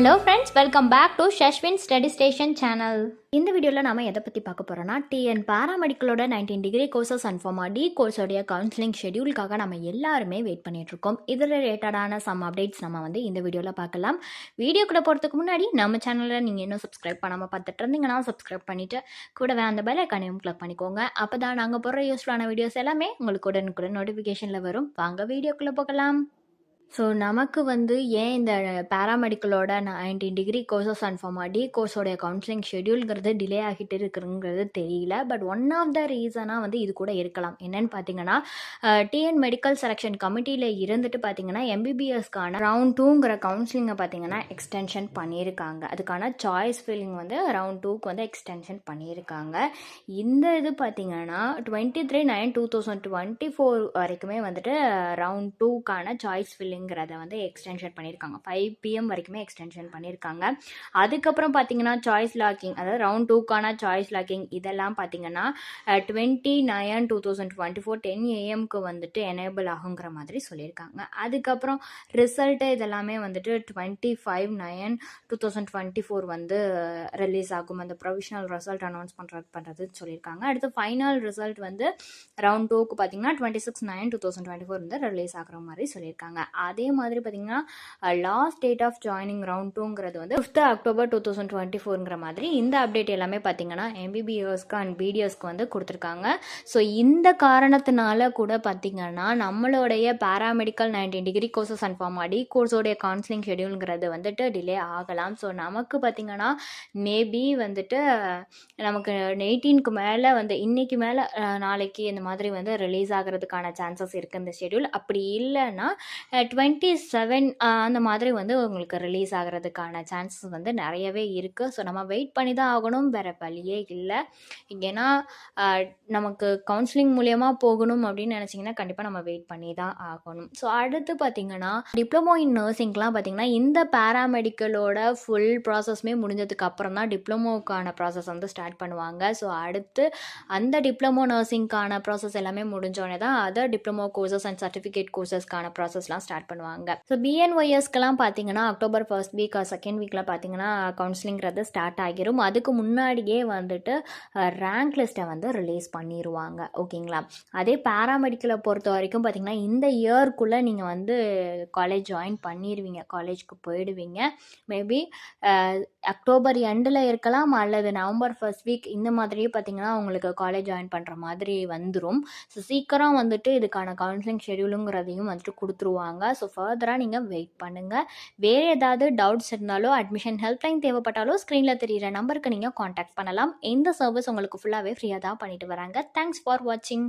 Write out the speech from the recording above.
Hello friends, welcome back to Shashwin study station channel. இந்த வீடியோவில் நாம் எதை பற்றி பார்க்க போகிறோன்னா, டிஎன் பாராமெடிக்கலோட 19 degree courses and pharma D கோர்ஸோடைய கவுன்சிலிங் ஷெடியூலுக்காக நம்ம எல்லாருமே வெயிட் பண்ணிகிட்ருக்கோம். இதில் ரிலேட்டடான சம் அப்டேட்ஸ் நம்ம இந்த வீடியோவில் பார்க்கலாம். வீடியோக்குள்ளே போகிறதுக்கு முன்னாடி நம்ம சேனலில் நீங்கள் இன்னும் சப்ஸ்கிரைப் பண்ணாமல் பார்த்துட்டு இருந்தீங்கன்னா சப்ஸ்கிரைப் பண்ணிவிட்டு கூடவே அந்த பெல் ஐகானையும் கிளிக் பண்ணிக்கோங்க. அப்போ தான் நாங்கள் போடுற யூஸ்ஃபுல்லான வீடியோஸ் எல்லாமே உங்களுக்கு உடனுக்குடன் நோட்டிஃபிகேஷனில் வரும். வாங்க வீடியோக்குள்ளே போகலாம். ஸோ நமக்கு ஏன் இந்த பேராமெடிக்கலோட 19 degree courses and pharma D கோர்ஸோடைய கவுன்சிலிங் ஷெடியூல்ங்கிறது டிலே ஆகிட்டு இருக்குங்கிறது தெரியல. பட் ஒன் ஆஃப் த ரீசனாக இது கூட இருக்கலாம். என்னென்னு பார்த்தீங்கன்னா, டிஎன் மெடிக்கல் செலெக்ஷன் கமிட்டியில் இருந்துட்டு பார்த்தீங்கன்னா எம்பிபிஎஸ்க்கான ரவுண்ட் 2ங்கிற கவுன்சிலிங்கை பார்த்தீங்கன்னா எக்ஸ்டென்ஷன் பண்ணியிருக்காங்க. அதுக்கான சாய்ஸ் ஃபில்லிங் ரவுண்ட் 2க்கு எக்ஸ்டென்ஷன் பண்ணியிருக்காங்க. இந்த இது பார்த்தீங்கன்னா 23/9/2024 வரைக்குமே ரவுண்ட் 2க்கான சாய்ஸ் ஃபில்லிங்கிறத எக்ஸ்டென்ஷன் பண்ணியிருக்காங்க. 5 PM வரைக்குமே எக்ஸ்டென்ஷன் பண்ணியிருக்காங்க. அதுக்கப்புறம் பார்த்தீங்கன்னா சாய்ஸ் லாக்கிங், அதாவது ரவுண்ட் 2க்கான சாய்ஸ் லாக்கிங் இதெல்லாம் பார்த்தீங்கன்னா 29/9/2024 10 AM எனேபிள் ஆகுங்கிற மாதிரி சொல்லியிருக்காங்க. அதுக்கப்புறம் ரிசல்ட்டு இதெல்லாமே 25/9/2024 ரிலீஸ் ஆகும். அந்த ப்ரொவிஷனல் ரிசல்ட் அனௌன்ஸ் பண்ணுறதுன்னு சொல்லியிருக்காங்க. அடுத்து ஃபைனல் ரிசல்ட் ரவுண்ட் 2க்கு பார்த்தீங்கன்னா 26/9/2024 ரிலீஸ் ஆகிற மாதிரி சொல்லியிருக்காங்க. அதே மாதிரி பார்த்தீங்கன்னா last date of joining round 2ங்கிறது 5th October 2024ங்கிற மாதிரி இந்த அப்டேட் எல்லாமே பார்த்தீங்கன்னா எம்பிபிஎஸ்க்கு அண்ட் பிடிஎஸ்க்கு கொடுத்துருக்காங்க. ஸோ இந்த காரணத்தினால கூட பார்த்தீங்கன்னா நம்மளுடைய paramedical 19 degree courses and pharma D கோர்ஸோடைய கவுன்சிலிங் ஷெடியூலுங்கிறது டிலே ஆகலாம். ஸோ நமக்கு பார்த்தீங்கன்னா மேபி நமக்கு 18க்கு மேலே இன்னைக்கு மேலே நாளைக்கு இந்த மாதிரி ரிலீஸ் ஆகிறதுக்கான சான்சஸ் இருக்குது இந்த ஷெடியூல். அப்படி இல்லைன்னா 27 அந்த மாதிரி உங்களுக்கு ரிலீஸ் ஆகிறதுக்கான சான்சஸ் நிறையவே இருக்குது. ஸோ நம்ம வெயிட் பண்ணி தான் ஆகணும், வேறு வழியே இல்லை. ஏன்னா நமக்கு கவுன்சிலிங் மூலியமாக போகணும் அப்படின்னு நினச்சிங்கன்னா கண்டிப்பாக நம்ம வெயிட் பண்ணி தான் ஆகணும். ஸோ அடுத்து பார்த்திங்கன்னா டிப்ளமோ இன் நர்சிங்லாம் பார்த்திங்கன்னா இந்த பேராமெடிக்கலோட ஃபுல் ப்ராசஸ்மே முடிஞ்சதுக்கு அப்புறம் தான் டிப்ளமோக்கான ப்ராசஸ் ஸ்டார்ட் பண்ணுவாங்க. ஸோ அடுத்து அந்த டிப்ளமோ நர்சிங்கான ப்ராசஸ் எல்லாமே முடிஞ்சோடனே தான் other diploma courses and certificate கோர்சஸ்க்கான ப்ராசஸ்லாம் ஸ்டார்ட் பண்ணுவாங்க. ஸோ பிஎன்ஒய்எஸ்க்கெலாம் பார்த்தீங்கன்னா அக்டோபர் 1st வீக் செகண்ட் வீக்கில் பார்த்தீங்கன்னா கவுன்சிலிங்கிறது ஸ்டார்ட் ஆகிரும். அதுக்கு முன்னாடியே ரேங்க் லிஸ்ட்டை ரிலீஸ் பண்ணிடுவாங்க. ஓகேங்களா? அதே பேராமெடிக்கலை பொறுத்த வரைக்கும் பார்த்தீங்கன்னா இந்த இயர்க்குள்ளே நீங்கள் காலேஜ் ஜாயின் பண்ணிடுவீங்க, காலேஜ்க்கு போயிடுவீங்க. மேபி அக்டோபர் எண்டில் இருக்கலாம் அல்லது நவம்பர் 1st வீக் இந்த மாதிரியே பார்த்தீங்கன்னா உங்களுக்கு காலேஜ் ஜாயின் பண்ணுற மாதிரி வந்துடும். ஸோ சீக்கிரம் இதுக்கான கவுன்சிலிங் ஷெடியூலுங்கிறதையும் கொடுத்துருவாங்க. ஸோ ஃபர்தராக நீங்கள் வெயிட் பண்ணுங்கள். வேறு ஏதாவது டவுட்ஸ் இருந்தாலோ அட்மிஷன் ஹெல்ப்லைன் தேவைப்பட்டாலோ ஸ்க்ரீனில் தெரிகிற நம்பருக்கு நீங்கள் காண்டாக்ட் பண்ணலாம். இந்த சர்வீஸ் உங்களுக்கு ஃபுல்லாகவே ஃப்ரீயாக தான் பண்ணிட்டு வராங்க. தேங்க்ஸ் ஃபார் வாட்சிங்.